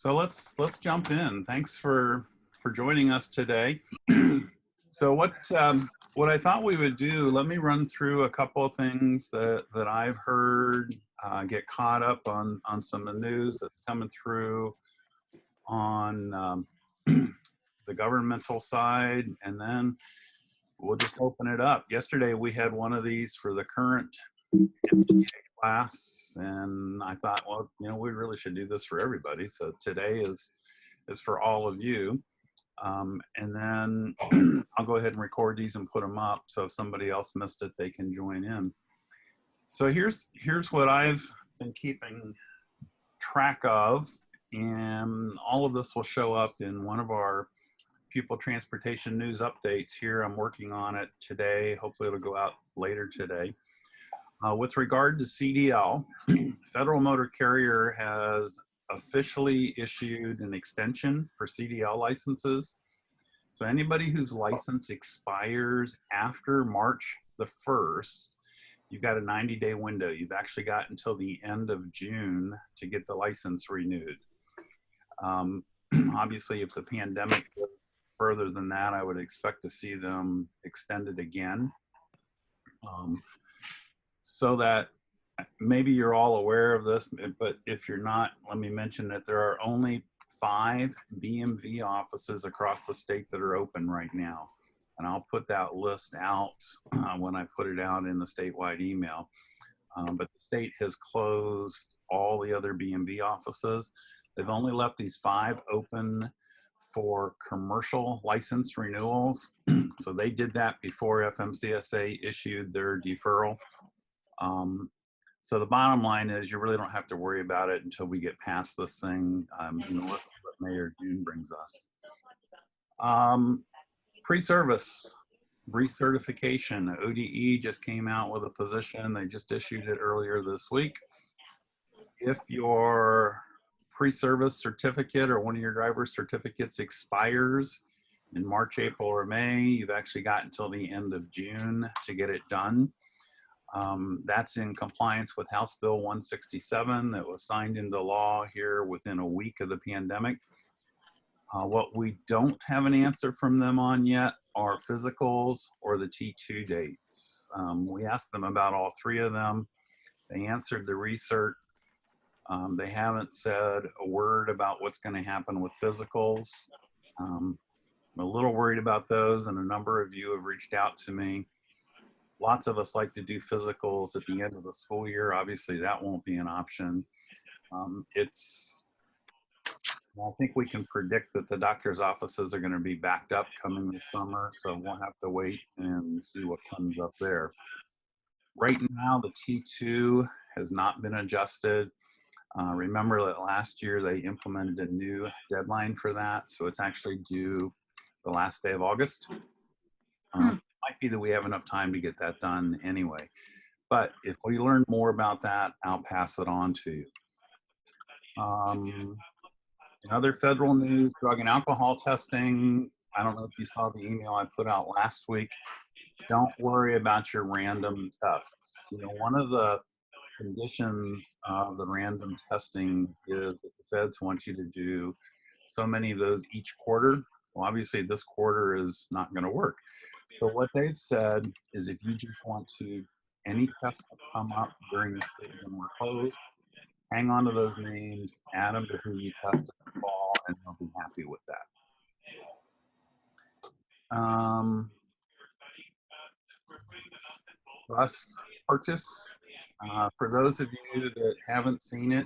So let's jump in. Thanks for joining us today. So what I thought we would do, let me run through a couple of things that I've heard, get caught up on some of the news that's coming through on the governmental side, and then we'll just open it up. Yesterday we had one of these for the current MTA class, and I thought, well, we really should do this for everybody. So today is for all of you. And then I'll go ahead and record these and put them up. So if somebody else missed it, they can join in. So here's what I've been keeping track of. And all of this will show up in one of our pupil transportation news updates here. I'm working on it today. Hopefully it'll go out later today. With regard to CDL, Federal Motor Carrier has officially issued an extension for CDL licenses. So anybody whose license expires after March the 1st, you've got a 90-day window. You've actually got until the end of June to get the license renewed. Obviously, if the pandemic goes further than that, I would expect to see them extended again. So that maybe you're all aware of this, but if you're not, let me mention that there are only 5 BMV offices across the state that are open right now. And I'll put that list out when I put it out in the statewide email. But the state has closed all the other BMV offices. They've only left these 5 open for commercial license renewals. So they did that before FMCSA issued their deferral. So the bottom line is you really don't have to worry about it until we get past this thing. Let's see what May or June brings us. Pre-service recertification. ODE just came out with a position. They just issued it earlier this week. If your pre-service certificate or one of your driver's certificates expires in March, April, or May, you've actually got until the end of June to get it done. That's in compliance with House Bill 167 that was signed into law here within a week of the pandemic. What we don't have an answer from them on yet are physicals or the T2 dates. We asked them about all 3 of them. They answered the recert. They haven't said a word about what's going to happen with physicals. I'm a little worried about those, and a number of you have reached out to me. Lots of us like to do physicals at the end of the school year. Obviously, that won't be an option. I think we can predict that the doctor's offices are going to be backed up coming this summer, so we'll have to wait and see what comes up there. Right now, the T2 has not been adjusted. Remember that last year they implemented a new deadline for that, so it's actually due the last day of August. Might be that we have enough time to get that done anyway. But if we learn more about that, I'll pass it on to you. In other federal news, drug and alcohol testing. I don't know if you saw the email I put out last week. Don't worry about your random tests. One of the conditions of the random testing is that the feds want you to do so many of those each quarter. Well, obviously this quarter is not going to work. So what they've said is if you just want to, any tests that come up during this period when we're closed, hang on to those names, add them to who you tested in the fall, and they'll be happy with that. Bus purchase. For those of you that haven't seen it,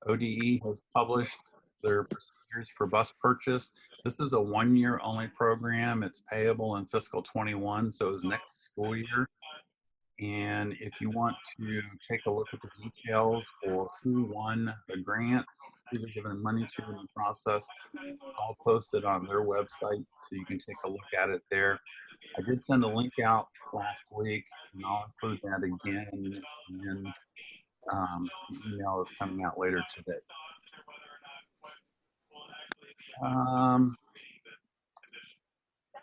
ODE has published their procedures for bus purchase. This is a 1-year only program. It's payable in fiscal 21, so it's next school year. And if you want to take a look at the details or who won the grants, who they're giving money to in the process, I'll post it on their website so you can take a look at it there. I did send a link out last week, and I'll include that again in the email is coming out later today.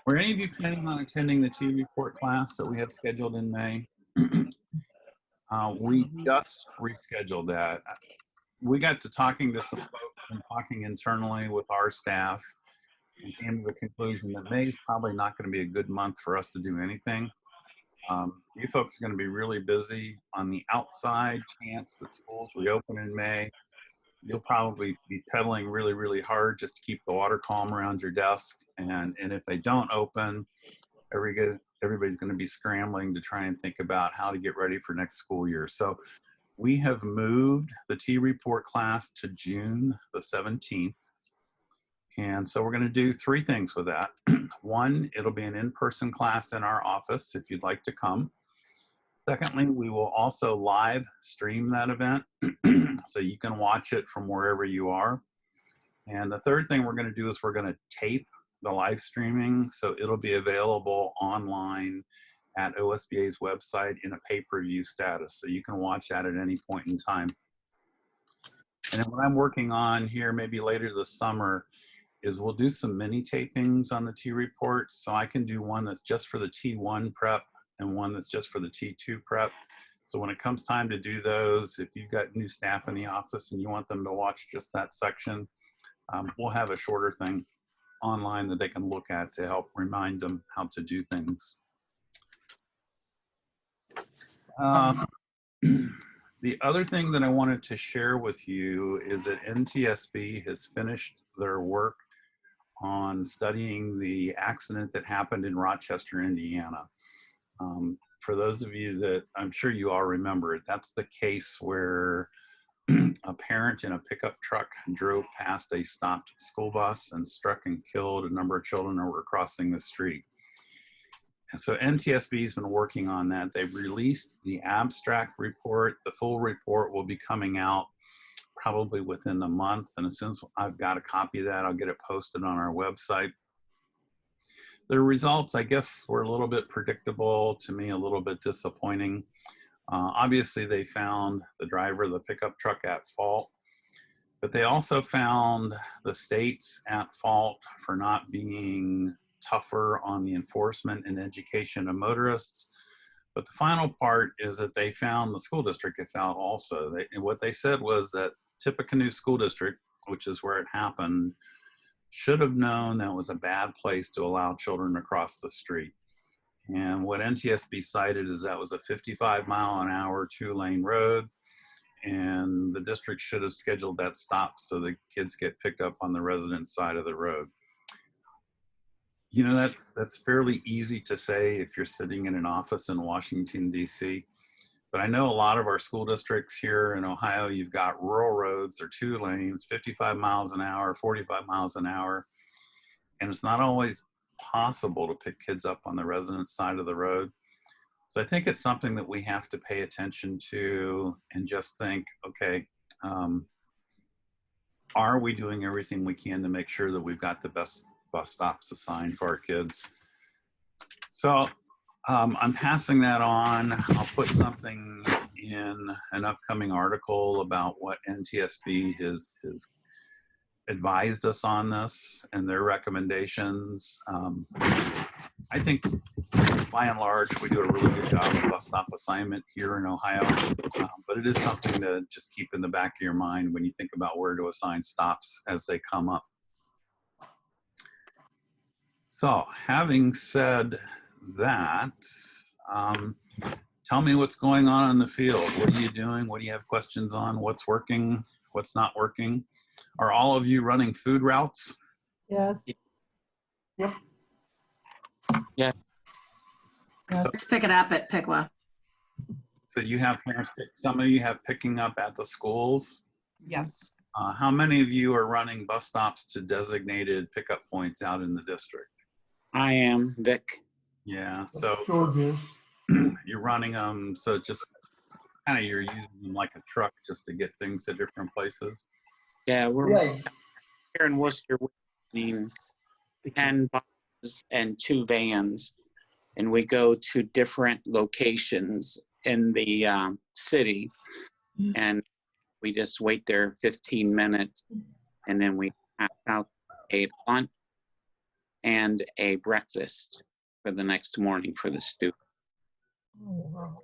Were any of you planning on attending the T-Report class that we had scheduled in May? We just rescheduled that. We got to talking to some folks and talking internally with our staff, and came to the conclusion that May is probably not going to be a good month for us to do anything. You folks are going to be really busy. On the outside chance that schools reopen in May, you'll probably be pedaling really, really hard just to keep the water calm around your desk. And if they don't open, everybody's going to be scrambling to try and think about how to get ready for next school year. So we have moved the T-Report class to June the 17th. And so we're going to do 3 things with that. One, it'll be an in-person class in our office if you'd like to come. Secondly, we will also live stream that event so you can watch it from wherever you are. And the third thing we're going to do is we're going to tape the live streaming, so it'll be available online at OSBA's website in a pay-per-view status, so you can watch that at any point in time. And then what I'm working on here, maybe later this summer, is we'll do some mini tapings on the T-Report, so I can do one that's just for the T1 prep and one that's just for the T2 prep. So when it comes time to do those, if you've got new staff in the office and you want them to watch just that section, we'll have a shorter thing online that they can look at to help remind them how to do things. The other thing that I wanted to share with you is that NTSB has finished their work on studying the accident that happened in Rochester, Indiana. For those of you that, I'm sure you all remember it, that's the case where a parent in a pickup truck drove past a stopped school bus and struck and killed a number of children who were crossing the street. And so NTSB has been working on that. They've released the abstract report. The full report will be coming out probably within a month. And as soon as I've got a copy of that, I'll get it posted on our website. The results, I guess, were a little bit predictable, to me, a little bit disappointing. Obviously, they found the driver of the pickup truck at fault, but they also found the states at fault for not being tougher on the enforcement and education of motorists. But the final part is that they found the school district at fault also. And what they said was that Tippecanoe School District, which is where it happened, should have known that was a bad place to allow children to cross the street. And what NTSB cited is that was a 55-mile-an-hour 2-lane road, and the district should have scheduled that stop so the kids get picked up on the resident side of the road. You know, that's fairly easy to say if you're sitting in an office in Washington, D.C., but I know a lot of our school districts here in Ohio, you've got rural roads, they're 2 lanes, 55 miles an hour, 45 miles an hour, and it's not always possible to pick kids up on the resident side of the road. So I think it's something that we have to pay attention to and just think, okay, are we doing everything we can to make sure that we've got the best bus stops assigned for our kids? So I'm passing that on. I'll put something in an upcoming article about what NTSB has advised us on this and their recommendations. I think by and large, we do a really good job of bus stop assignment here in Ohio, but it is something to just keep in the back of your mind when you think about where to assign stops as they come up. So having said that, tell me what's going on in the field. What are you doing? What do you have questions on? What's working? What's not working? Are all of you running food routes? Yes. Yep. Yeah. So, Let's pick it up at Piqua. so you have parents, some of you have picking up at the schools. Yes. How many of you are running bus stops to designated pickup points out in the district? I am, Vic. Yeah, so George is. you're running them, so just kind of you're using them like a truck just to get things to different places. Yeah, we're Right. here in Worcester. We're running 10 buses and 2 vans, and we go to different locations in the city, and we just wait there 15 minutes, and then we pass out a lunch and a breakfast for the next morning for the students. Oh, wow.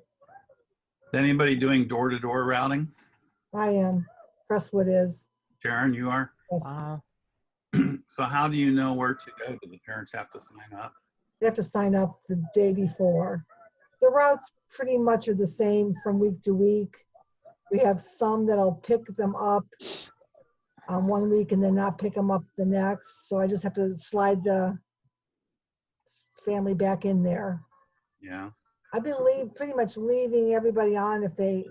Is anybody doing door-to-door routing? I am. Crestwood is. Sharon, you are? Yes. Wow. So how do you know where to go? Do the parents have to sign up? They have to sign up the day before. The routes pretty much are the same from week to week. We have some that'll pick them up one week and then not pick them up the next. So I just have to slide the family back in there. Yeah. I've been pretty much leaving everybody on if they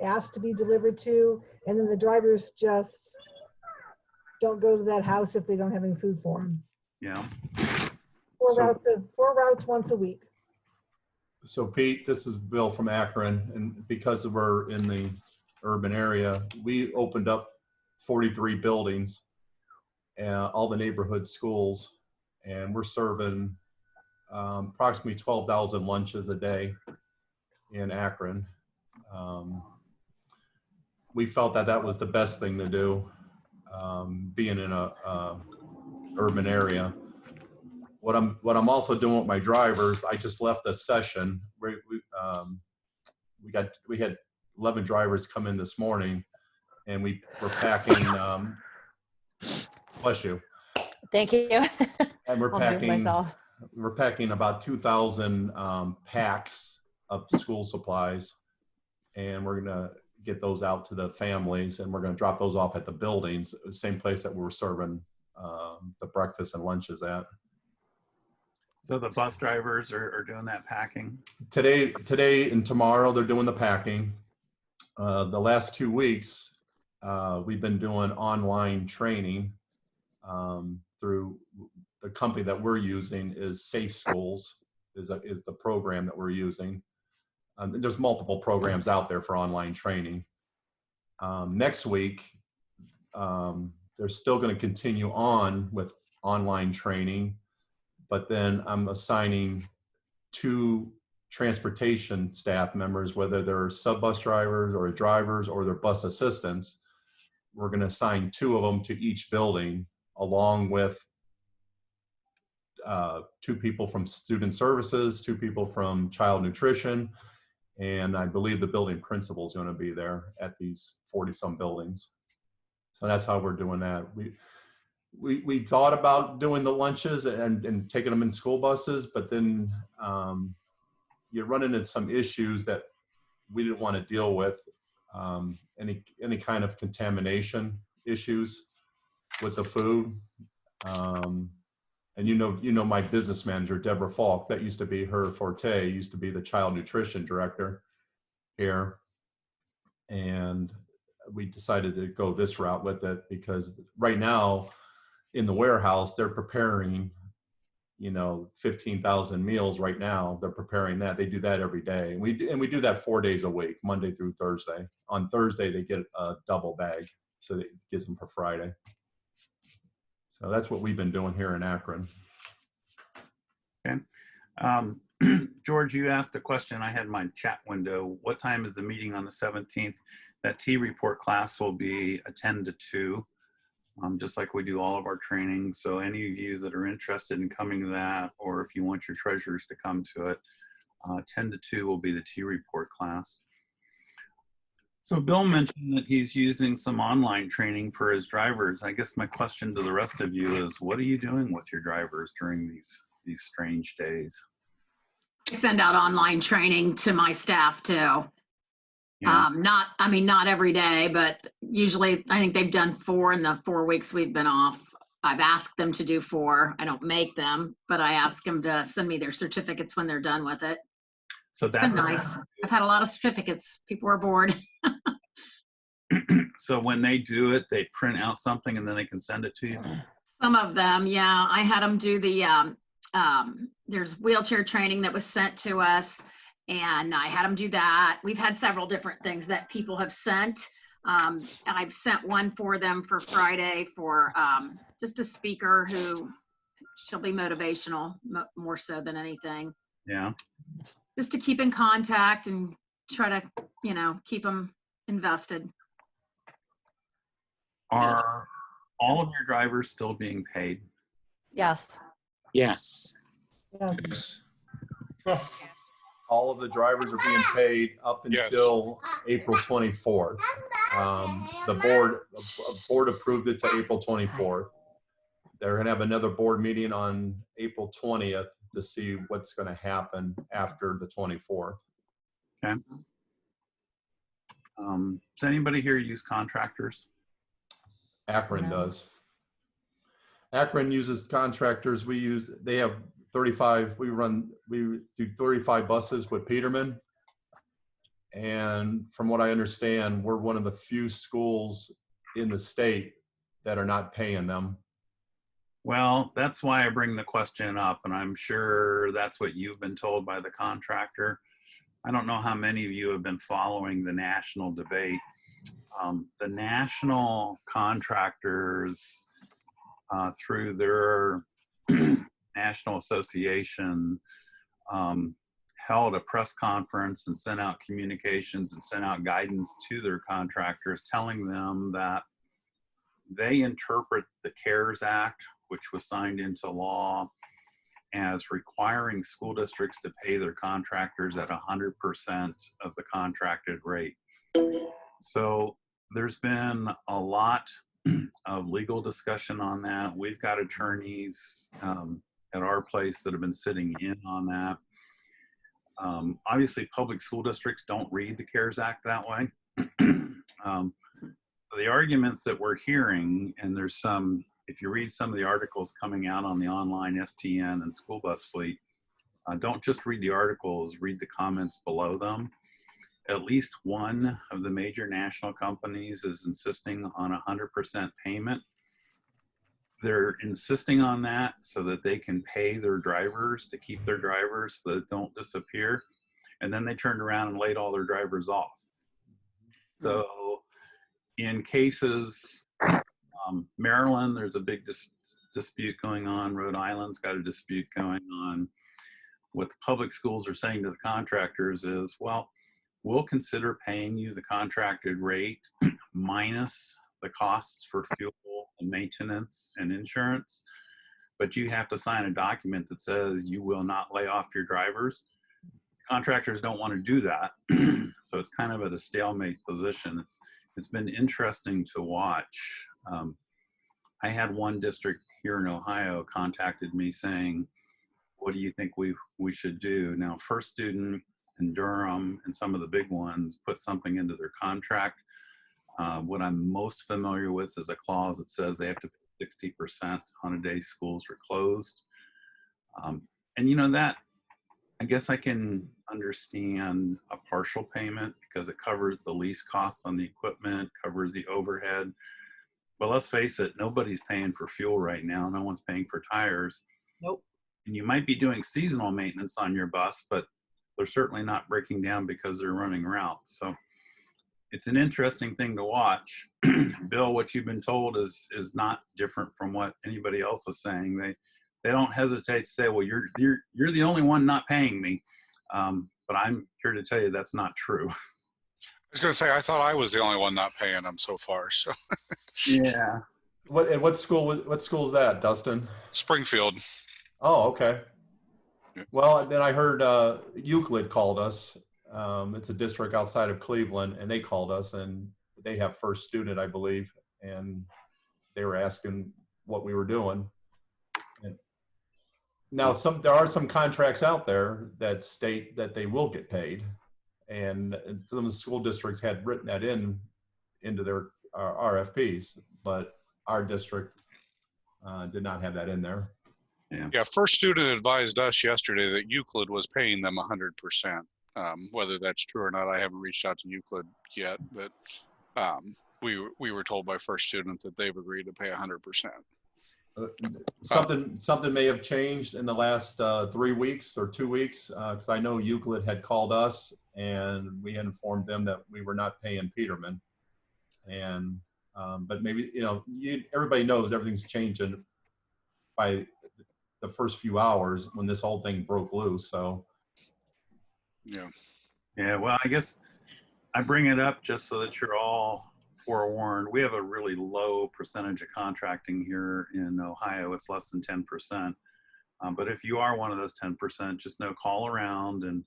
ask to be delivered to, and then the drivers just don't go to that house if they don't have any food for them. Yeah. Four routes once a week. So Pete, this is Bill from Akron, and because we're in the urban area, we opened up 43 buildings, all the neighborhood schools, and we're serving approximately 12,000 lunches a day in Akron. We felt that that was the best thing to do, being in a urban area. What I'm also doing with my drivers, I just left a session. We had 11 drivers come in this morning, and we were packing. Bless you. Thank you. And we're I'll mute packing. myself. We're packing about 2,000 packs of school supplies, and we're gonna get those out to the families, and we're gonna drop those off at the buildings, same place that we were serving the breakfast and lunches at. So the bus drivers are doing that packing? Today and tomorrow, they're doing the packing. The last 2 weeks, we've been doing online training through the company that we're using is Safe Schools is the program that we're using. There's multiple programs out there for online training. Next week, they're still going to continue on with online training, but then I'm assigning 2 transportation staff members, whether they're sub bus drivers or drivers or they're bus assistants. We're going to assign 2 of them to each building, along with 2 people from student services, 2 people from child nutrition, and I believe the building principal is going to be there at these 40-some buildings. So that's how we're doing that. We thought about doing the lunches and taking them in school buses, but then you run into some issues that we didn't want to deal with, any kind of contamination issues with the food. And you know my business manager, Deborah Falk, that used to be her forte, used to be the child nutrition director here. And we decided to go this route with it because right now in the warehouse, they're preparing, 15,000 meals right now. They're preparing that. They do that every day. And we do that 4 days a week, Monday through Thursday. On Thursday, they get a double bag. So it gives them for Friday. So that's what we've been doing here in Akron. Okay. George, you asked a question. I had my chat window. What time is the meeting on the 17th? That T-report class will be a 10 to 2, just like we do all of our training. So any of you that are interested in coming to that, or if you want your treasurers to come to it, 10 to 2 will be the T-report class. So Bill mentioned that he's using some online training for his drivers. I guess my question to the rest of you is, what are you doing with your drivers during these strange days? I send out online training to my staff too. Yeah. Not every day, but usually I think they've done 4 in the 4 weeks we've been off. I've asked them to do 4. I don't make them, but I ask them to send me their certificates when they're done with it. So It's been nice. I've had a lot of certificates. People are bored. So when they do it, they print out something and then they can send it to you? Some of them, yeah. I had them do the, there's wheelchair training that was sent to us, and I had them do that. We've had several different things that people have sent. I've sent one for them for Friday for just a speaker who, she'll be motivational more so than anything. Yeah. Just to keep in contact and try to, keep them invested. Are all of your drivers still being paid? Yes. Yes. Yes. all of the drivers are being paid up Yes. until April 24th. The board approved it to April 24th. They're going to have another board meeting on April 20th to see what's going to happen after the 24th. Does anybody here use contractors? Akron No. does. Akron uses contractors. They have 35, we do 35 buses with Peterman. And from what I understand, we're one of the few schools in the state that are not paying them. Well, that's why I bring the question up, and I'm sure that's what you've been told by the contractor. I don't know how many of you have been following the national debate. The national contractors, through their national association, held a press conference and sent out communications and sent out guidance to their contractors, telling them that they interpret the CARES Act, which was signed into law, as requiring school districts to pay their contractors at 100% of the contracted rate. So there's been a lot of legal discussion on that. We've got attorneys at our place that have been sitting in on that. Obviously, public school districts don't read the CARES Act that way. The arguments that we're hearing, and there's some, if you read some of the articles coming out on the online STN and school bus fleet, don't just read the articles, read the comments below them. At least one of the major national companies is insisting on 100% payment. They're insisting on that so that they can pay their drivers, to keep their drivers so that they don't disappear. And then they turned around and laid all their drivers off. So in cases, Maryland, there's a big dispute going on. Rhode Island's got a dispute going on. What the public schools are saying to the contractors is, well, we'll consider paying you the contracted rate minus the costs for fuel and maintenance and insurance, but you have to sign a document that says you will not lay off your drivers. Contractors don't want to do that. So it's kind of at a stalemate position. It's been interesting to watch. I had one district here in Ohio contacted me saying, what do you think we should do? Now, First Student and Durham and some of the big ones put something into their contract. What I'm most familiar with is a clause that says they have to pay 60% on a day schools are closed. And you know that, I guess I can understand a partial payment because it covers the lease costs on the equipment, covers the overhead. But let's face it, nobody's paying for fuel right now. No one's paying for tires. Nope. And you might be doing seasonal maintenance on your bus, but they're certainly not breaking down because they're running routes. So it's an interesting thing to watch. Bill, what you've been told is not different from what anybody else is saying. They don't hesitate to say, well, you're the only one not paying me. But I'm here to tell you that's not true. I was going to say, I thought I was the only one not paying them so far. So Yeah. What school is that, Dustin? Springfield. Oh, okay. Yeah. Well, then I heard Euclid called us. It's a district outside of Cleveland, and they called us, and they have First Student, I believe, and they were asking what we were doing. And now, there are some contracts out there that state that they will get paid, and some of the school districts had written that into their RFPs, but our district did not have that in there. Yeah, First Student advised us yesterday that Euclid was paying them 100%. Whether that's true or not, I haven't reached out to Euclid yet, but we were told by First Student that they've agreed to pay 100%. Something may have changed in the last 3 weeks or 2 weeks, because I know Euclid had called us and we informed them that we were not paying Peterman. And but maybe everybody knows everything's changing by the first few hours when this whole thing broke loose. So Yeah, well, I guess I bring it up just so that you're all forewarned. We have a really low percentage of contracting here in Ohio. It's less than 10%. But if you are one of those 10%, just know, call around and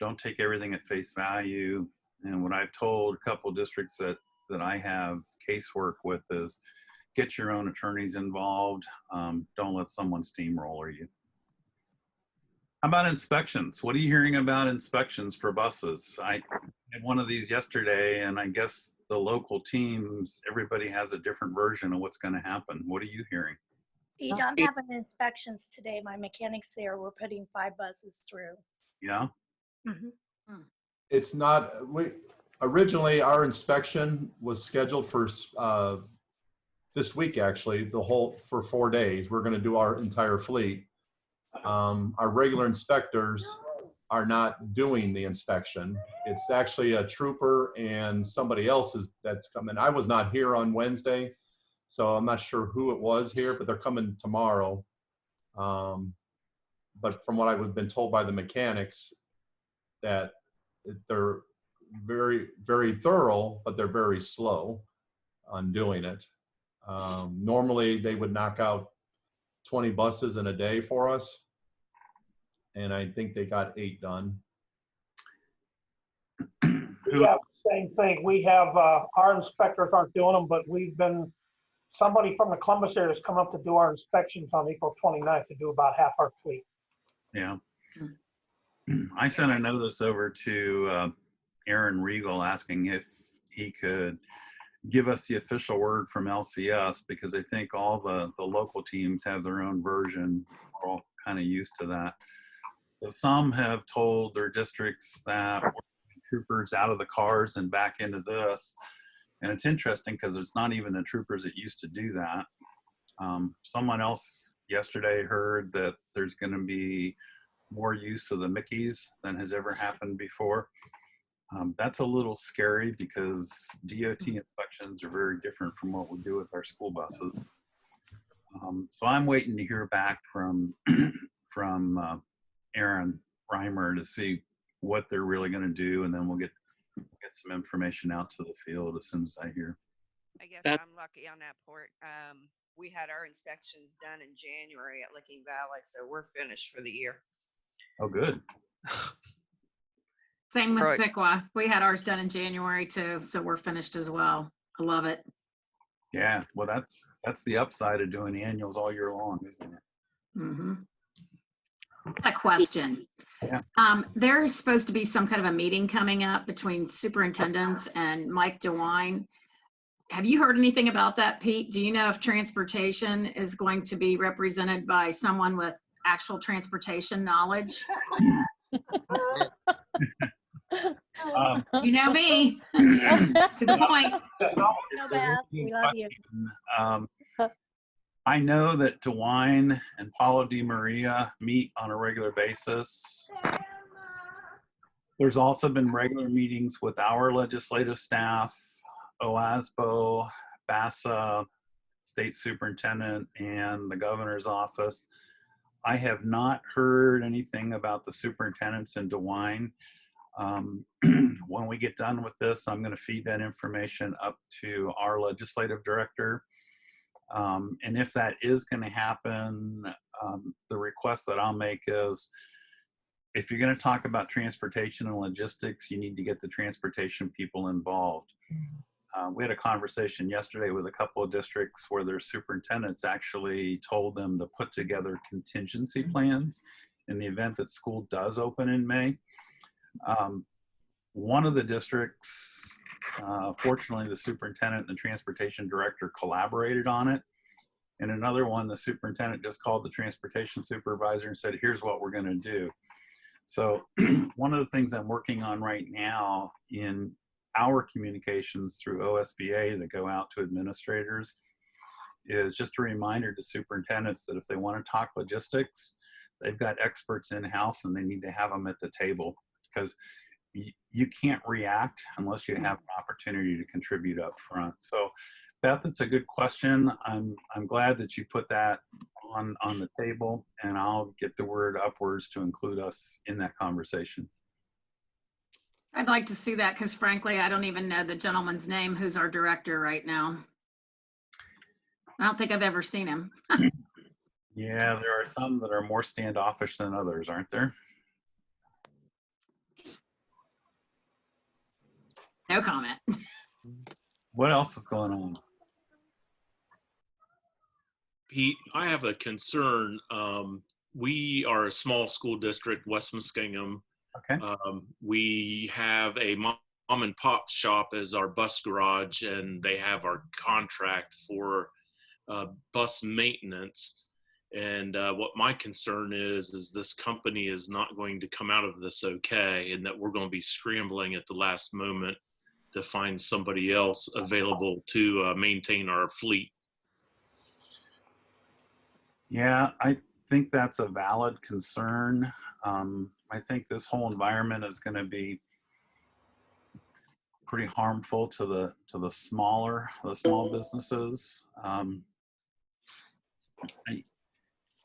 don't take everything at face value. And what I've told a couple of districts that I have casework with is get your own attorneys involved. Don't let someone steamroller you. How about inspections? What are you hearing about inspections for buses? I had one of these yesterday, and I guess the local teams, everybody has a different version of what's going to happen. What are you hearing? You don't have any inspections today. My mechanics there were putting 5 buses through. Yeah. It's not, originally our inspection was scheduled for this week, actually, for 4 days. We're going to do our entire fleet. Our regular inspectors are not doing the inspection. It's actually a trooper and somebody else that's coming. I was not here on Wednesday, so I'm not sure who it was here, but they're coming tomorrow. But from what I've been told by the mechanics, that they're very, very thorough, but they're very slow on doing it. Normally they would knock out 20 buses in a day for us, and I think they got 8 done. We have the same thing. We have, our inspectors aren't doing them, but somebody from the Columbus area has come up to do our inspections on April 29th to do about half our fleet. Yeah. I sent a notice over to Aaron Regal asking if he could give us the official word from LCS, because I think all the local teams have their own version. We're all kind of used to that. So some have told their districts that we're getting troopers out of the cars and back into this. And it's interesting because it's not even the troopers that used to do that. Someone else yesterday heard that there's going to be more use of the Mickeys than has ever happened before. That's a little scary because DOT inspections are very different from what we do with our school buses. So I'm waiting to hear back from Aaron Reimer to see what they're really going to do, and then we'll get some information out to the field as soon as I hear. I guess I'm lucky on that part. We had our inspections done in January at Licking Valley, so we're finished for the year. Oh, good. Same with Right. Piqua. We had ours done in January too, so we're finished as well. I love it. Yeah, well, that's the upside of doing annuals all year long, isn't it? Mm-hmm. A question. Yeah. There is supposed to be some kind of a meeting coming up between superintendents and Mike DeWine. Have you heard anything about that, Pete? Do you know if transportation is going to be represented by someone with actual transportation knowledge? You know me. To the point. No, It's a Beth, really we love you. question. I know that DeWine and Paula DiMaria meet on a regular basis. There's also been regular meetings with our legislative staff, OASBO, BASA, state superintendent, and the governor's office. I have not heard anything about the superintendents in DeWine. When we get done with this, I'm going to feed that information up to our legislative director. And if that is going to happen, the request that I'll make is, if you're going to talk about transportation and logistics, you need to get the transportation people involved. We had a conversation yesterday with a couple of districts where their superintendents actually told them to put together contingency plans in the event that school does open in May. One of the districts, fortunately, the superintendent and the transportation director collaborated on it. And another one, the superintendent just called the transportation supervisor and said, here's what we're going to do. So one of the things I'm working on right now in our communications through OSBA that go out to administrators is just a reminder to superintendents that if they want to talk logistics, they've got experts in-house and they need to have them at the table, because you can't react unless you have an opportunity to contribute up front. So Beth, it's a good question. I'm glad that you put that on the table, and I'll get the word upwards to include us in that conversation. I'd like to see that because frankly, I don't even know the gentleman's name who's our director right now. I don't think I've ever seen him. Yeah, there are some that are more standoffish than others, aren't there? No comment. What else is going on? Pete, I have a concern. We are a small school district, West Muskingum. Okay. We have a mom and pop shop as our bus garage, and they have our contract for bus maintenance. And what my concern is this company is not going to come out of this okay, and that we're going to be scrambling at the last moment to find somebody else available to maintain our fleet. Yeah, I think that's a valid concern. I think this whole environment is going to be pretty harmful to the small businesses.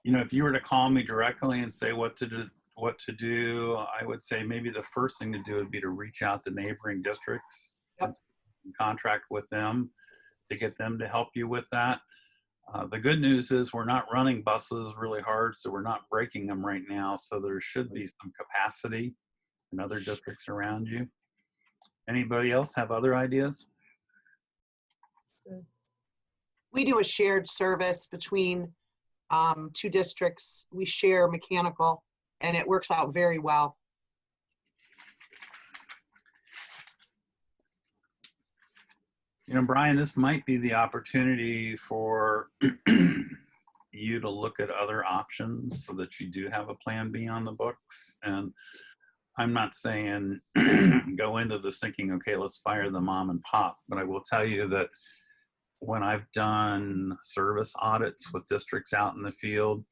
If you were to call me directly and say what to do, I would say maybe the first thing to do would be to reach out to neighboring districts and contract with them to get them to help you with that. The good news is we're not running buses really hard, so we're not breaking them right now. So there should be some capacity in other districts around you. Anybody else have other ideas? We do a shared service between two districts. We share mechanical, and it works out very well. Brian, this might be the opportunity for you to look at other options so that you do have a plan B on the books. And I'm not saying go into this thinking, okay, let's fire the mom and pop. But I will tell you that when I've done service audits with districts out in the field,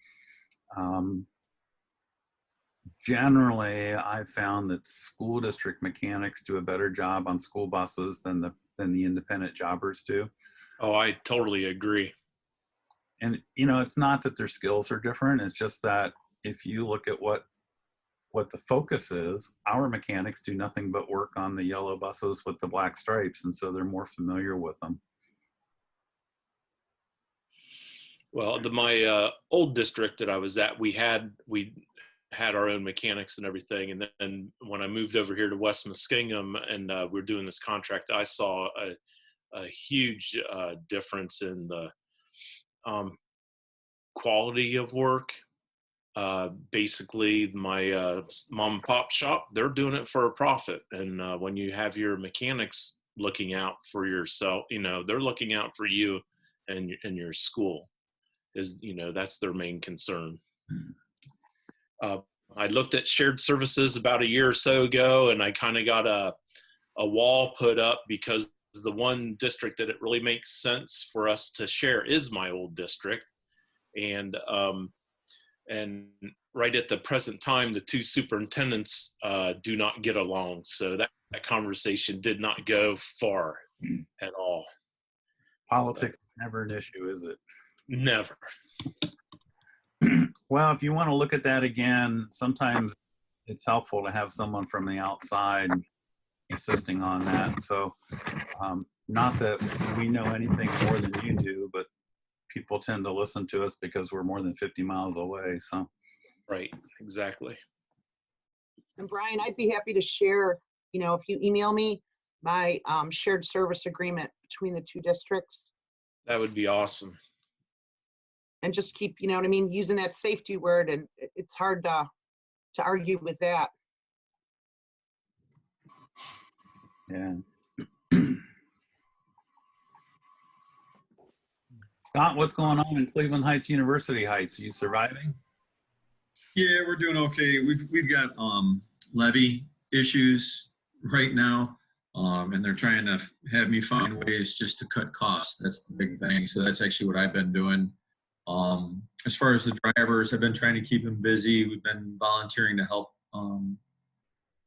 generally I've found that school district mechanics do a better job on school buses than the independent jobbers do. Oh, I totally agree. And it's not that their skills are different. It's just that if you look at what the focus is, our mechanics do nothing but work on the yellow buses with the black stripes, and so they're more familiar with them. Well, my old district that I was at, we had our own mechanics and everything. And then when I moved over here to West Muskingum and we're doing this contract, I saw a huge difference in the quality of work. Basically, my mom and pop shop, they're doing it for a profit. And when you have your mechanics looking out for yourself, they're looking out for you and your school. That's their main concern. I looked at shared services about a year or so ago, and I kind of got a wall put up because the one district that it really makes sense for us to share is my old district. And right at the present time, the two superintendents do not get along. So that conversation did not go far at all. Politics is never an issue, is it? Never. Well, if you want to look at that again, sometimes it's helpful to have someone from the outside assisting on that. So not that we know anything more than you do, but people tend to listen to us because we're more than 50 miles away. So, right, exactly. And Brian, I'd be happy to share, if you email me my shared service agreement between the two districts. That would be awesome. And just keep, using that safety word, and it's hard to argue with that. Yeah. Scott, what's going on in Cleveland Heights University Heights? Are you surviving? Yeah, we're doing okay. We've got levy issues right now, and they're trying to have me find ways just to cut costs. That's the big thing. So that's actually what I've been doing. As far as the drivers, I've been trying to keep them busy. We've been volunteering to help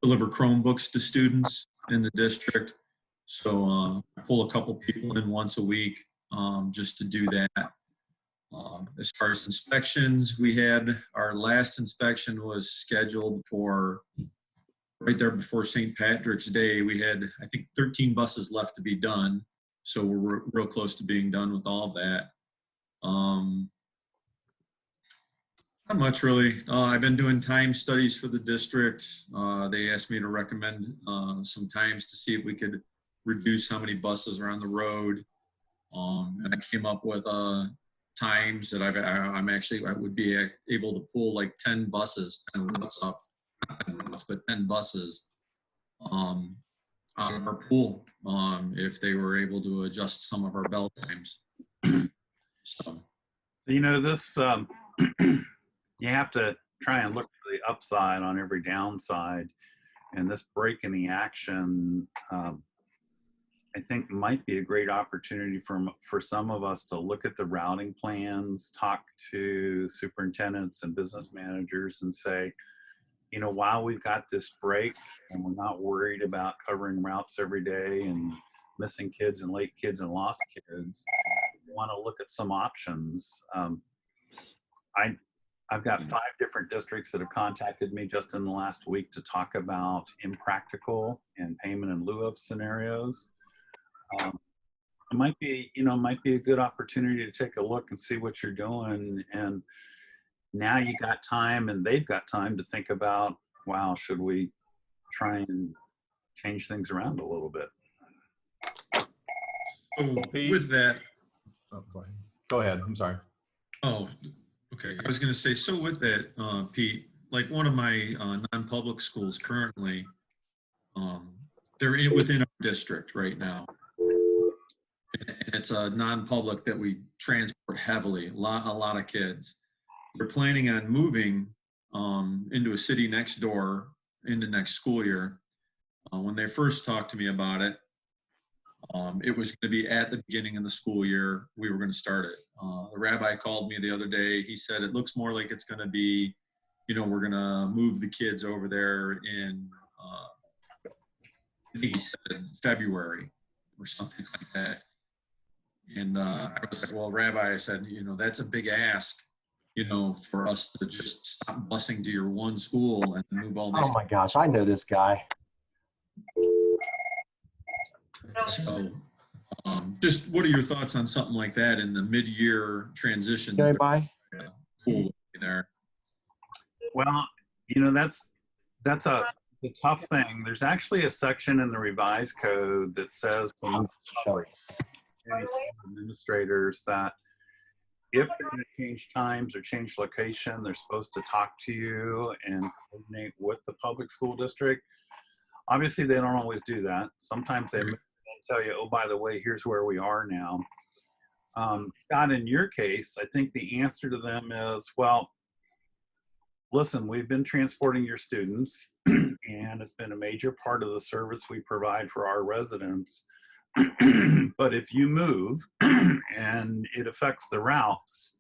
deliver Chromebooks to students in the district. So I pull a couple people in once a week just to do that. As far as inspections, we had our last inspection was scheduled for right there before St. Patrick's Day. We had, I think, 13 buses left to be done. So we're real close to being done with all of that. Not much really. I've been doing time studies for the district. They asked me to recommend some times to see if we could reduce how many buses are on the road. And I came up with times that I would be able to pull like 10 buses, 10 routes off, not 10 routes, but 10 buses out of our pool if they were able to adjust some of our bell times. So, You know, this, you have to try and look for the upside on every downside. And this break in the action, I think might be a great opportunity for some of us to look at the routing plans, talk to superintendents and business managers and say, you know, while we've got this break and we're not worried about covering routes every day and missing kids and late kids and lost kids, we want to look at some options. I've got 5 different districts that have contacted me just in the last week to talk about impractical and payment in lieu of scenarios. It might be a good opportunity to take a look and see what you're doing. And now you got time and they've got time to think about, wow, should we try and change things around a little bit? So with that, Oh, go ahead. I'm sorry. oh, okay. I was going to say, so with that, Pete, like one of my non-public schools currently, they're within our district right now. And it's a non-public that we transport heavily, a lot of kids. We're planning on moving into a city next door into next school year. When they first talked to me about it, it was going to be at the beginning of the school year. We were going to start it. The rabbi called me the other day. He said, it looks more like it's going to be, you know, we're going to move the kids over there in, I think he said February or something like that. And I was like, well, Rabbi, I said, you know, that's a big ask, you know, for us to just stop busing to your one school and move all these. Oh my gosh, I know this guy. So just what are your thoughts on something like that in the mid-year transition? You know anybody? Pool there. Well, you know, that's a tough thing. There's actually a section in the revised code that says administrators that if they're going to change times or change location, they're supposed to talk to you and coordinate with the public school district. Obviously, they don't always do that. Sometimes they tell you, oh, by the way, here's where we are now. Scott, in your case, I think the answer to them is, well, listen, we've been transporting your students and it's been a major part of the service we provide for our residents. But if you move and it affects the routes,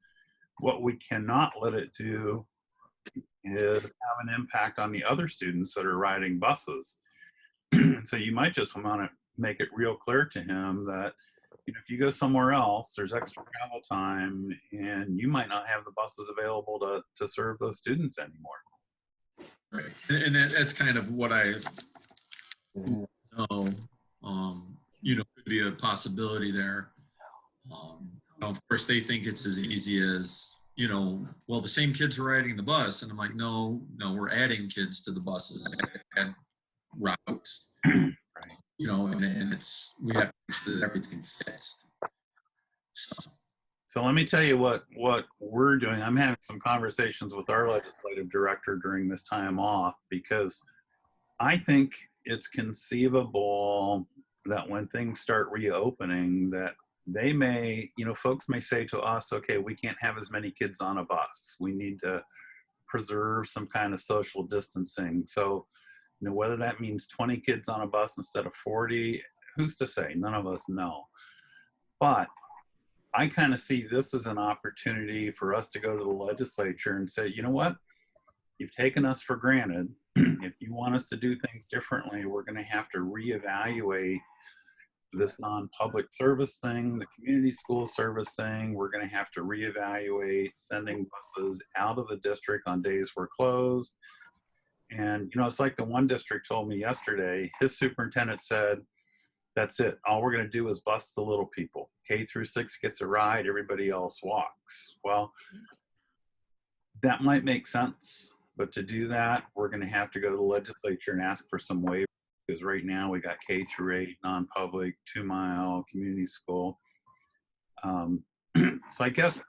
what we cannot let it do is have an impact on the other students that are riding buses. So you might just want to make it real clear to him that, you know, if you go somewhere else, there's extra travel time and you might not have the buses available to serve those students anymore. Right. And that's kind of what I know, you know, could be a possibility there. Of course, they think it's as easy as, you know, well, the same kids are riding the bus. And I'm like, no, we're adding kids to the buses and routes. Right. You know, and it's, we have to make sure that everything fits. So let me tell you what we're doing. I'm having some conversations with our legislative director during this time off because I think it's conceivable that when things start reopening that they may, you know, folks may say to us, okay, we can't have as many kids on a bus. We need to preserve some kind of social distancing. So, you know, whether that means 20 kids on a bus instead of 40, who's to say? None of us know. But I kind of see this as an opportunity for us to go to the legislature and say, you know what? You've taken us for granted. If you want us to do things differently, we're going to have to reevaluate this non-public service thing, the community school service thing. We're going to have to reevaluate sending buses out of the district on days we're closed. And, you know, it's like the one district told me yesterday, his superintendent said, that's it. All we're going to do is bus the little people. K through 6 gets a ride, everybody else walks. Well, that might make sense. But to do that, we're going to have to go to the legislature and ask for some waivers because right now we got K through 8, non-public, 2 mile community school. So I guess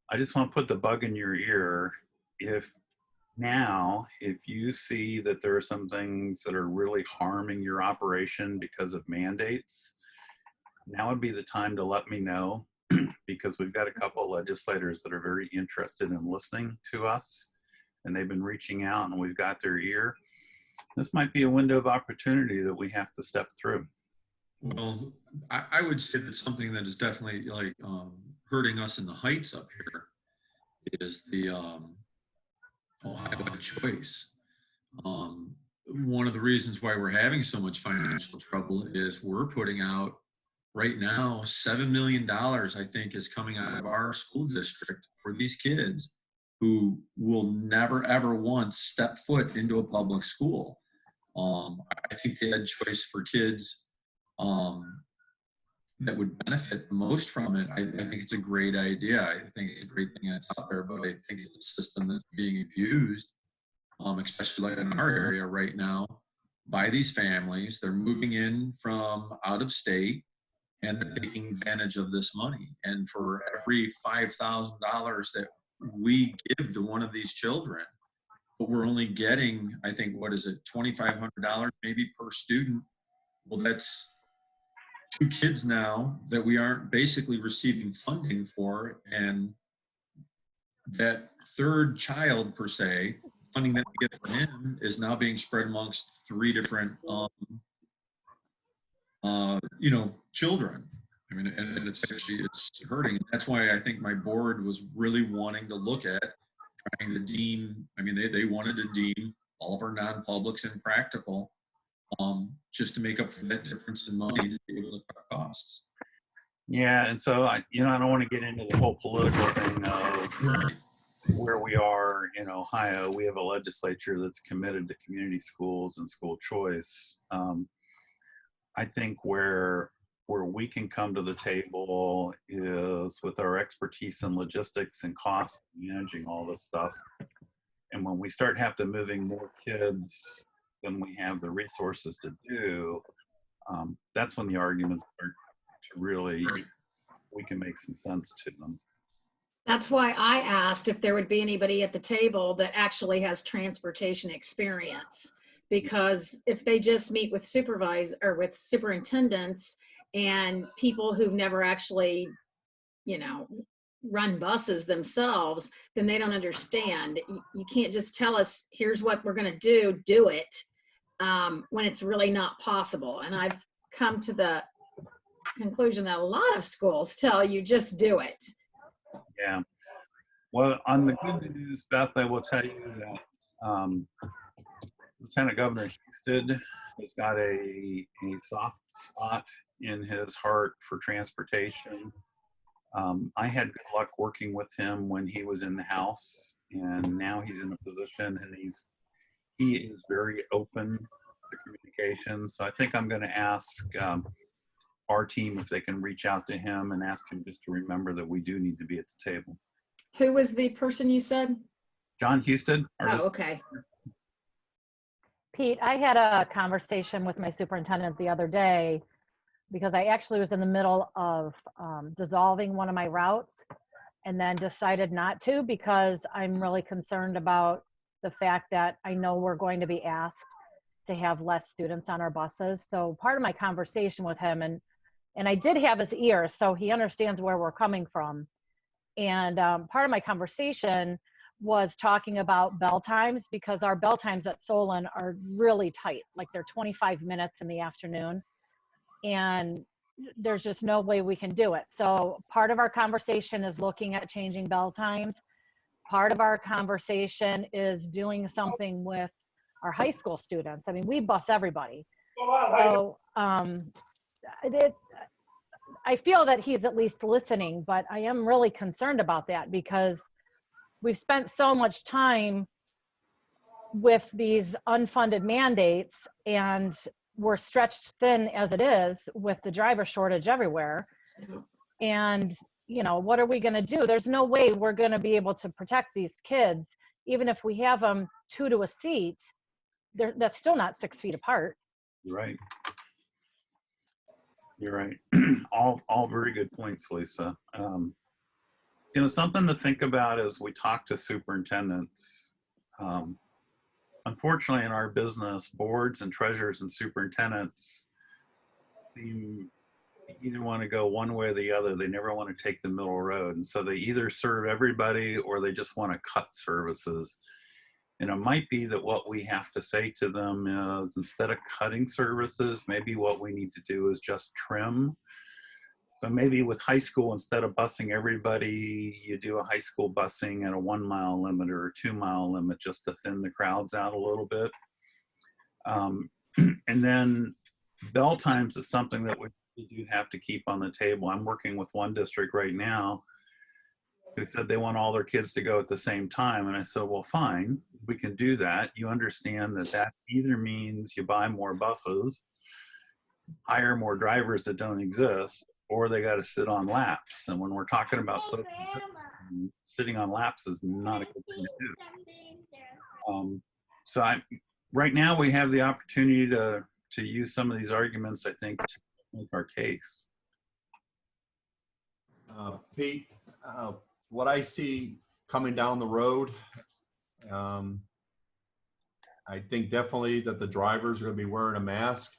I just want to put the bug in your ear. If you see that there are some things that are really harming your operation because of mandates, now would be the time to let me know, because we've got a couple of legislators that are very interested in listening to us, and they've been reaching out and we've got their ear. This might be a window of opportunity that we have to step through. Well, I would say that something that is definitely like hurting us in the Heights up here is the Ohio choice. One of the reasons why we're having so much financial trouble is we're putting out right now $7 million, I think, is coming out of our school district for these kids who will never ever once step foot into a public school. I think the ed choice for kids that would benefit the most from it, I think it's a great idea. I think it's a great thing that's out there, but I think it's a system that's being abused, especially like in our area right now, by these families. They're moving in from out of state and they're taking advantage of this money. And for every $5,000 that we give to one of these children, but we're only getting, I think, what is it, $2,500 maybe per student. Well, that's 2 kids now that we aren't basically receiving funding for. And that third child, per se, funding that we get from him is now being spread amongst 3 different, children. I mean, and it's hurting. And that's why I think my board was really wanting to look at trying to deem, I mean, they wanted to deem all of our non-publics and practical, just to make up for that difference in money to be able to cut costs. Yeah, and so I don't want to get into the whole political thing of where we are in Ohio. We have a legislature that's committed to community schools and school choice. I think where we can come to the table is with our expertise in logistics and cost, managing all this stuff. And when we start moving more kids than we have the resources to do, that's when the arguments start to really, we can make some sense to them. That's why I asked if there would be anybody at the table that actually has transportation experience. Because if they just meet with superintendents and people who've never actually, run buses themselves, then they don't understand. You can't just tell us, here's what we're going to do it, when it's really not possible. And I've come to the conclusion that a lot of schools tell you just do it. Yeah. Well, on the good news, Beth, I will tell you that Lieutenant Governor Husted has got a soft spot in his heart for transportation. I had good luck working with him when he was in the House, and now he's in a position and he is very open to communication. So I think I'm going to ask our team if they can reach out to him and ask him just to remember that we do need to be at the table. Who was the person you said? John Husted. Oh, okay. Pete, I had a conversation with my superintendent the other day because I actually was in the middle of dissolving one of my routes and then decided not to because I'm really concerned about the fact that I know we're going to be asked to have less students on our buses. So part of my conversation with him, and I did have his ear, so he understands where we're coming from. And part of my conversation was talking about bell times, because our bell times at Solon are really tight. Like they're 25 minutes in the afternoon, and there's just no way we can do it. So part of our conversation is looking at changing bell times. Part of our conversation is doing something with our high school students. I mean, we bus everybody. So I feel that he's at least listening, but I am really concerned about that because we've spent so much time with these unfunded mandates and we're stretched thin as it is with the driver shortage everywhere. And, what are we going to do? There's no way we're going to be able to protect these kids. Even if we have them 2 to a seat, that's still not 6 feet apart. You're right. You're right. All very good points, Lisa. You know, something to think about as we talk to superintendents. Unfortunately, in our business, boards and treasurers and superintendents seem either want to go one way or the other. They never want to take the middle road. And so they either serve everybody or they just want to cut services. And it might be that what we have to say to them is, instead of cutting services, maybe what we need to do is just trim. So maybe with high school, instead of busing everybody, you do a high school busing at a 1 mile limit or a 2 mile limit, just to thin the crowds out a little bit. And then bell times is something that we do have to keep on the table. I'm working with one district right now who said they want all their kids to go at the same time. And I said, well, fine, we can do that. You understand that that either means you buy more buses, hire more drivers that don't exist, or they got to sit on laps. And when we're talking about sitting on laps is not a good thing to do. So right now we have the opportunity to use some of these arguments, I think, to make our case. Pete, what I see coming down the road, I think definitely that the drivers are going to be wearing a mask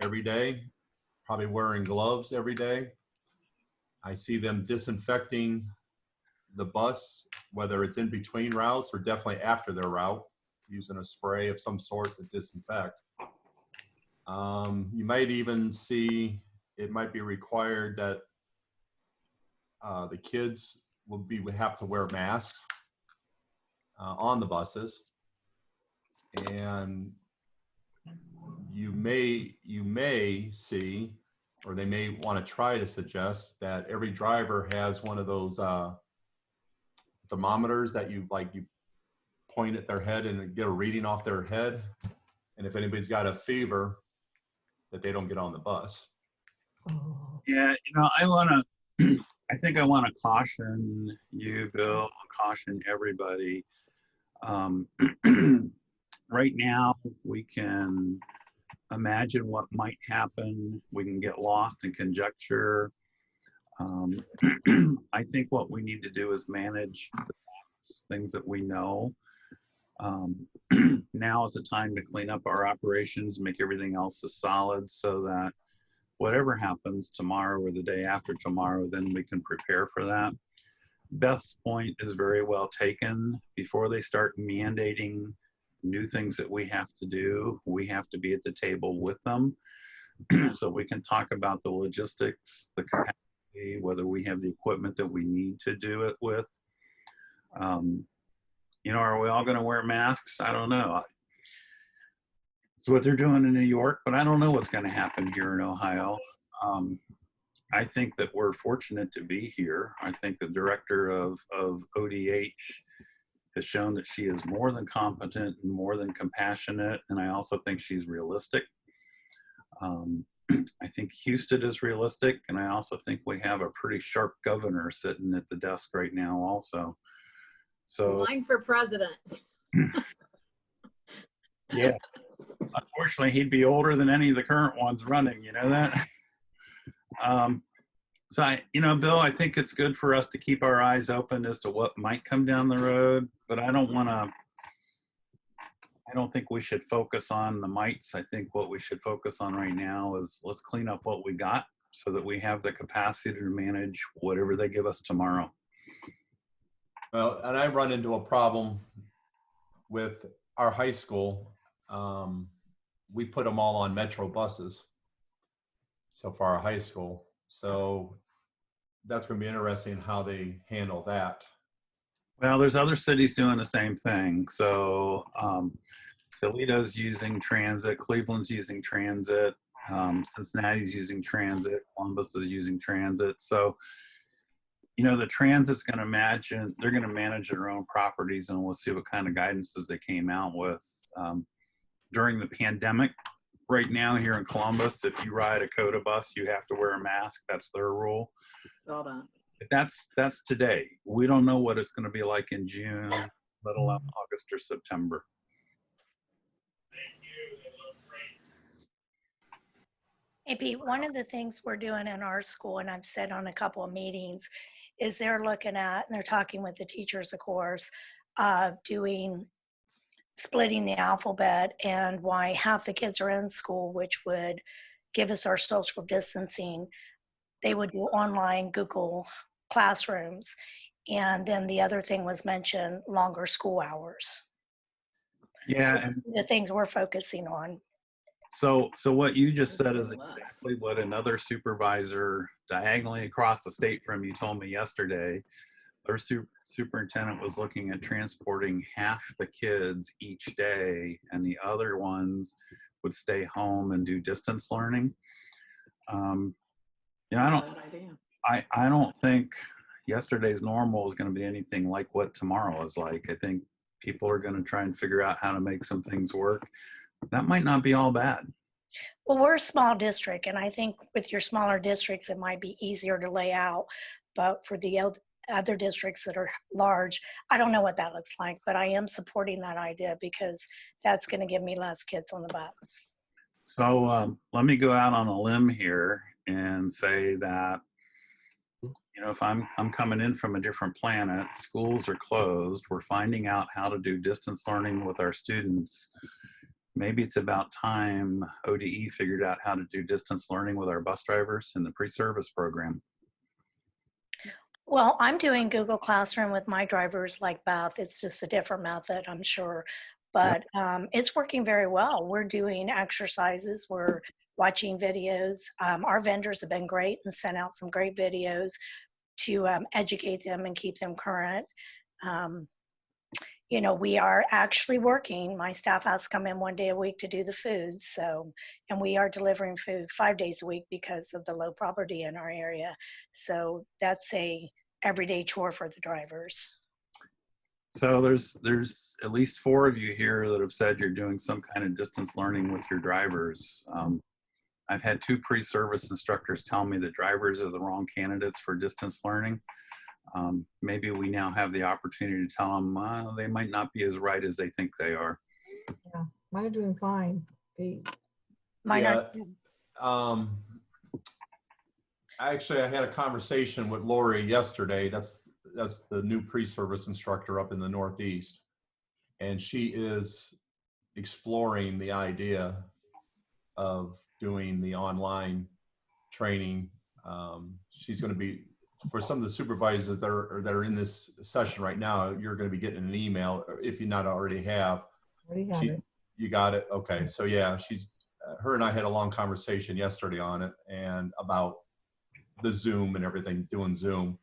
every day, probably wearing gloves every day. I see them disinfecting the bus, whether it's in between routes or definitely after their route, using a spray of some sort to disinfect. You might even see it might be required that the kids would have to wear masks on the buses, and you may see, or they may want to try to suggest that every driver has one of those thermometers that you point at their head and get a reading off their head, and if anybody's got a fever, that they don't get on the bus. Yeah, you know, I think I want to caution you, Bill, caution everybody. Right now, we can imagine what might happen. We can get lost in conjecture. I think what we need to do is manage the things that we know. Now is the time to clean up our operations, make everything else as solid, so that whatever happens tomorrow or the day after tomorrow, then we can prepare for that. Beth's point is very well taken. Before they start mandating new things that we have to do, we have to be at the table with them so we can talk about the logistics, the capacity, whether we have the equipment that we need to do it with. You know, are we all going to wear masks? I don't know. It's what they're doing in New York, but I don't know what's going to happen here in Ohio. I think that we're fortunate to be here. I think the director of ODH has shown that she is more than competent and more than compassionate, and I also think she's realistic. I think Houston is realistic, and I also think we have a pretty sharp governor sitting at the desk right now also. So Mine for president. yeah, unfortunately he'd be older than any of the current ones running, you know that. So you know, Bill, I think it's good for us to keep our eyes open as to what might come down the road, but I don't think we should focus on the mites. I think what we should focus on right now is let's clean up what we got so that we have the capacity to manage whatever they give us tomorrow. Well, and I run into a problem with our high school. We put them all on Metro buses. So for our high school. So that's going to be interesting how they handle that. Well, there's other cities doing the same thing. So Toledo's using transit, Cleveland's using transit, Cincinnati's using transit, Columbus is using transit. So, you know, the transit's going to they're going to manage their own properties, and we'll see what kind of guidances they came out with during the pandemic. Right now here in Columbus, if you ride a COTA bus, you have to wear a mask. That's their rule. Hold on. That's today. We don't know what it's going to be like in June, let alone August or September. Hey, Pete, one of the things we're doing in our school, and I've said on a couple of meetings, is they're looking at, and they're talking with the teachers, of course, splitting the alphabet, and why half the kids are in school, which would give us our social distancing. They would do online Google classrooms. And then the other thing was mentioned, longer school hours. Yeah. So And the things we're focusing on. so what you just said is exactly what another supervisor diagonally across the state from you told me yesterday. Their superintendent was looking at transporting half the kids each day, and the other ones would stay home and do distance learning. I don't think yesterday's normal is going to be anything like what tomorrow is like. I think people are going to try and figure out how to make some things work. That might not be all bad. Well, we're a small district, and I think with your smaller districts, it might be easier to lay out. But for the other districts that are large, I don't know what that looks like, but I am supporting that idea because that's going to give me less kids on the bus. So let me go out on a limb here and say that, you know, if I'm coming in from a different planet, schools are closed, we're finding out how to do distance learning with our students. Maybe it's about time ODE figured out how to do distance learning with our bus drivers in the pre-service program. Well, I'm doing Google Classroom with my drivers like Beth. It's just a different method, I'm sure. But it's working very well. We're doing exercises. We're watching videos. Our vendors have been great and sent out some great videos to educate them and keep them current. You know, we are actually working. My staff has to come in 1 day a week to do the food. So, and we are delivering food 5 days a week because of the low poverty in our area. So that's a everyday chore for the drivers. So there's at least 4 of you here that have said you're doing some kind of distance learning with your drivers. I've had 2 pre-service instructors tell me that drivers are the wrong candidates for distance learning. Maybe we now have the opportunity to tell them they might not be as right as they think they are. Yeah, mine are doing fine. Pete. Mine are. Actually, I had a conversation with Lori yesterday. That's the new pre-service instructor up in the Northeast, and she is exploring the idea of doing the online training. She's going to be, for some of the supervisors that are in this session right now, you're going to be getting an email if you not already have. Already have it. You got it. Okay. So yeah, her and I had a long conversation yesterday on it and about the Zoom and everything, doing Zoom.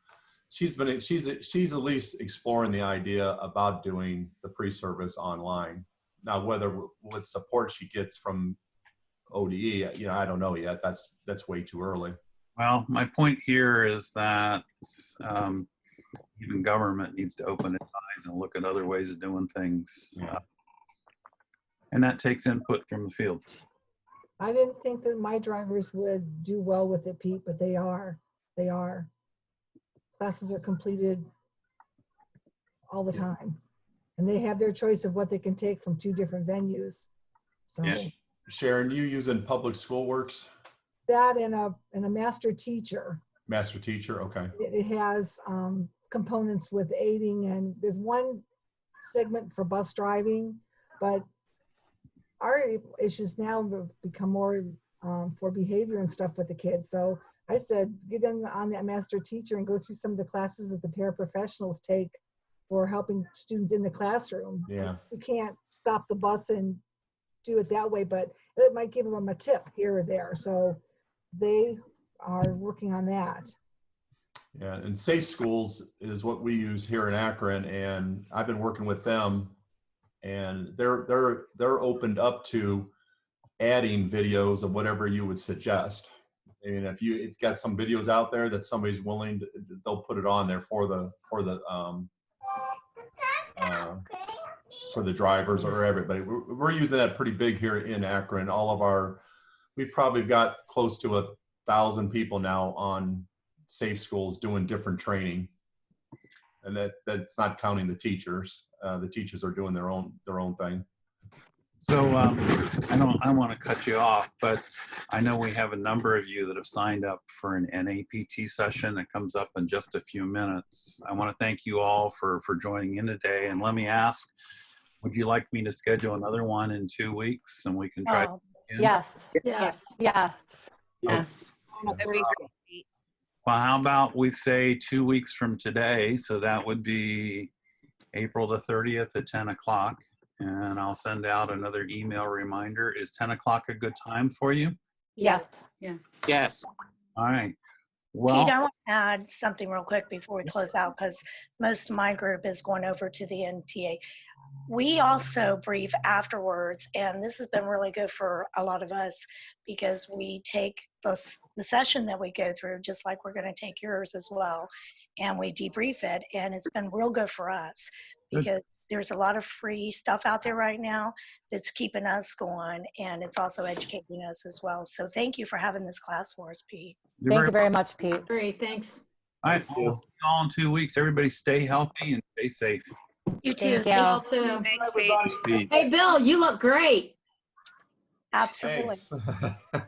She's at least exploring the idea about doing the pre-service online. Now, what support she gets from ODE, you know, I don't know yet. That's way too early. Well, my point here is that even government needs to open its eyes and look at other ways of doing things. And that takes input from the field. I didn't think that my drivers would do well with it, Pete, but they are. They are. Classes are completed all the time. And they have their choice of what they can take from 2 different venues. So yeah. Sharon, you using Public School Works? That and a master teacher. Master teacher, okay. It has components with aiding, and there's one segment for bus driving, but our issues now have become more for behavior and stuff with the kids. So I said, get in on that master teacher and go through some of the classes that the paraprofessionals take for helping students in the classroom. Yeah. You can't stop the bus and do it that way, but it might give them a tip here or there. So they are working on that. Yeah, and Safe Schools is what we use here in Akron, and I've been working with them, and they're opened up to adding videos of whatever you would suggest. I mean, if you've got some videos out there that somebody's willing to, they'll put it on there for the drivers or everybody. We're using that pretty big here in Akron. We've probably got close to 1,000 people now on Safe Schools doing different training, and that's not counting the teachers. The teachers are doing their own thing. So I don't want to cut you off, but I know we have a number of you that have signed up for an NAPT session that comes up in just a few minutes. I want to thank you all for joining in today. And let me ask, would you like me to schedule another one in 2 weeks and we can try? Oh, again? yes, Yes. yes. That'd be great. Well, how about we say 2 weeks from today? So that would be April the 30th at 10 o'clock. And I'll send out another email reminder. Is 10 o'clock a good time for you? Yes. Yes. All right. Pete, Well, I want to add something real quick before we close out, because most of my group is going over to the NTA. We also brief afterwards, and this has been really good for a lot of us because we take the session that we go through, just like we're going to take yours as well, and we debrief it, and it's been real good for us because there's a lot of free stuff out there right now that's keeping us going, and it's also educating us as well. So thank you for having this class for us, Pete. Thank you very much, Pete. Great, thanks. All right. We'll see you all in 2 weeks. Everybody stay healthy and stay safe. You too. Thank you. Y'all too. Thanks, Pete. Hey, Bill, you look great. Absolutely. Thanks.